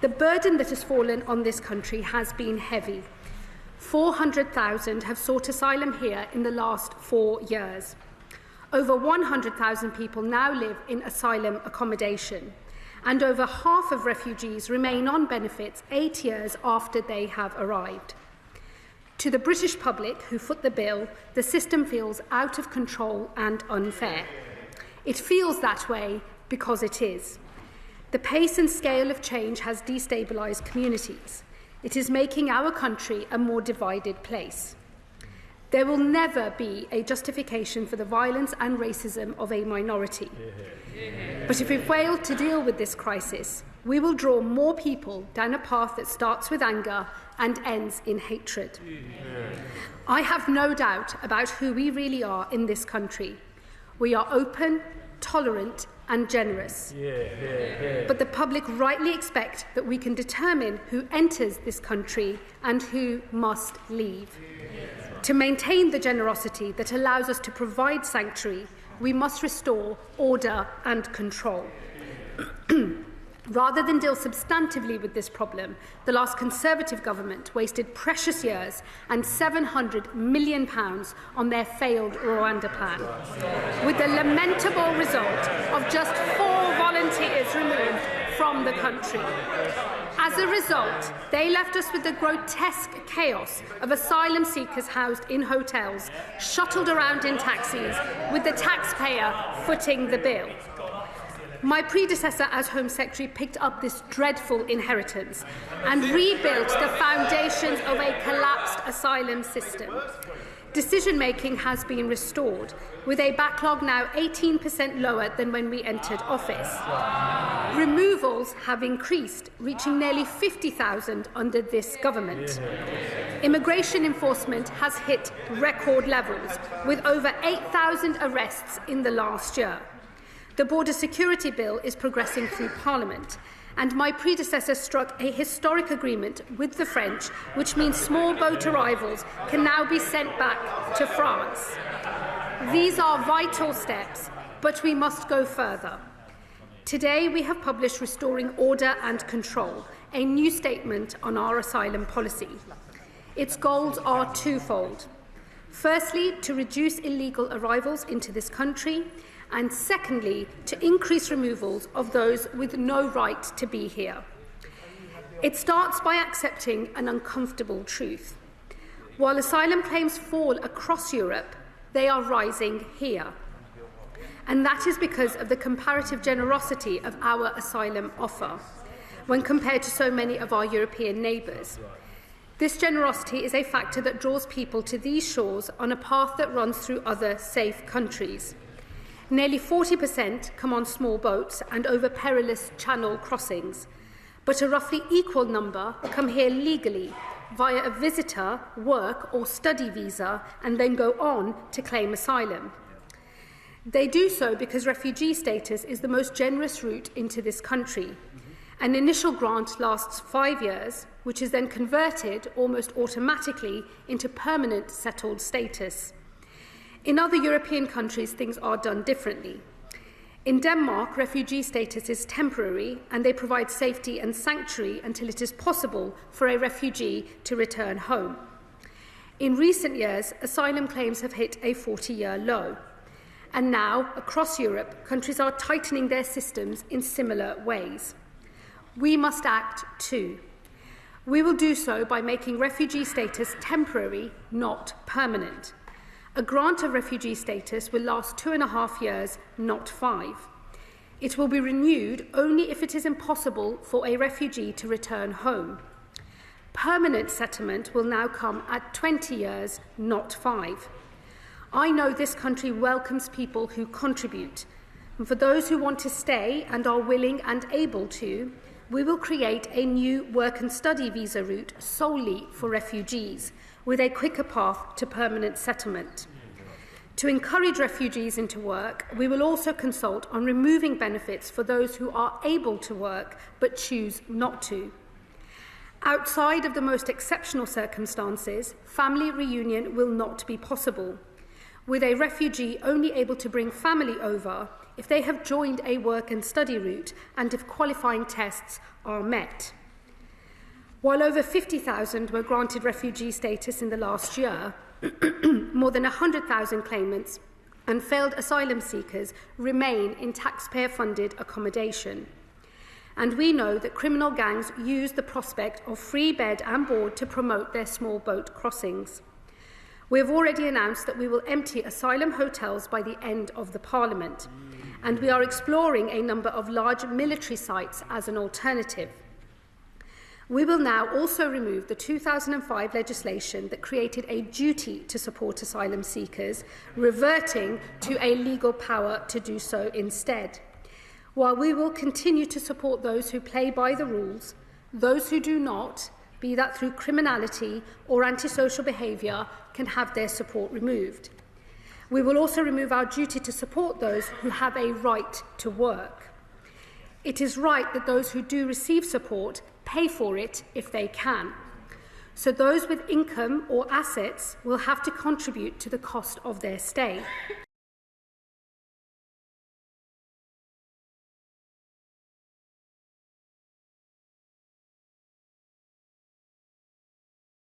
The burden that has fallen on this country has been heavy. 400,000 have sought asylum here in the last 4 years. Over 100,000 people now live in asylum accommodation, and over half of refugees remain on benefits 8 years after they have arrived. To the British public who foot the bill, the system feels out of control and unfair. It feels that way because it is. The pace and scale of change has destabilised communities. It is making our country a more divided place. There will never be a justification for the violence and racism of a minority. But if we fail to deal with this crisis, we will draw more people down a path that starts with anger and ends in hatred. I have no doubt about who we really are in this country. We are open, tolerant, and generous. But the public rightly expect that we can determine who enters this country and who must leave. To maintain the generosity that allows us to provide sanctuary, we must restore order and control. Rather than deal substantively with this problem, the last Conservative government wasted precious years and £700 million on their failed Rwanda plan, with the lamentable result of just 4 volunteers removed from the country. As a result, they left us with the grotesque chaos of asylum seekers housed in hotels, shuttled around in taxis, with the taxpayer footing the bill. My predecessor as Home Secretary picked up this dreadful inheritance and rebuilt the foundations of a collapsed asylum system. Decision-making has been restored, with a backlog now 18% lower than when we entered office. Removals have increased, reaching nearly 50,000 under this government. Immigration enforcement has hit record levels, with over 8,000 arrests in the last year. The Border Security Bill is progressing through Parliament, and my predecessor struck a historic agreement with the French, which means small boat arrivals can now be sent back to France. These are vital steps, but we must go further. Today we have published Restoring Order and Control, a new statement on our asylum policy. Its goals are twofold. Firstly, to reduce illegal arrivals into this country, and secondly, to increase removals of those with no right to be here. It starts by accepting an uncomfortable truth. While asylum claims fall across Europe, they are rising here. And that is because of the comparative generosity of our asylum offer, when compared to so many of our European neighbours. This generosity is a factor that draws people to these shores on a path that runs through other safe countries. Nearly 40% come on small boats and over perilous channel crossings, but a roughly equal number come here legally via a visitor, work or study visa and then go on to claim asylum. They do so because refugee status is the most generous route into this country. An initial grant lasts 5 years, which is then converted almost automatically into permanent settled status. In other European countries, things are done differently. In Denmark, refugee status is temporary and they provide safety and sanctuary until it is possible for a refugee to return home. In recent years, asylum claims have hit a 40-year low. And now, across Europe, countries are tightening their systems in similar ways. We must act too. We will do so by making refugee status temporary, not permanent. A grant of refugee status will last 2.5 years, not 5. It will be renewed only if it is impossible for a refugee to return home. Permanent settlement will now come at 20 years, not 5. I know this country welcomes people who contribute, and for those who want to stay and are willing and able to, we will create a new work and study visa route solely for refugees, with a quicker path to permanent settlement. To encourage refugees into work, we will also consult on removing benefits for those who are able to work but choose not to. Outside of the most exceptional circumstances, family reunion will not be possible, with a refugee only able to bring family over if they have joined a work and study route and if qualifying tests are met. While over 50,000 were granted refugee status in the last year, more than 100,000 claimants and failed asylum seekers remain in taxpayer-funded accommodation. And we know that criminal gangs use the prospect of free bed and board to promote their small boat crossings. We have already announced that we will empty asylum hotels by the end of the Parliament, and we are exploring a number of large military sites as an alternative. We will now also remove the 2005 legislation that created a duty to support asylum seekers, reverting to a legal power to do so instead. While we will continue to support those who play by the rules, those who do not, be that through criminality or antisocial behaviour, can have their support removed. We will also remove our duty to support those who have a right to work. It is right that those who do receive support pay for it if they can. So those with income or assets will have to contribute to the cost of their stay.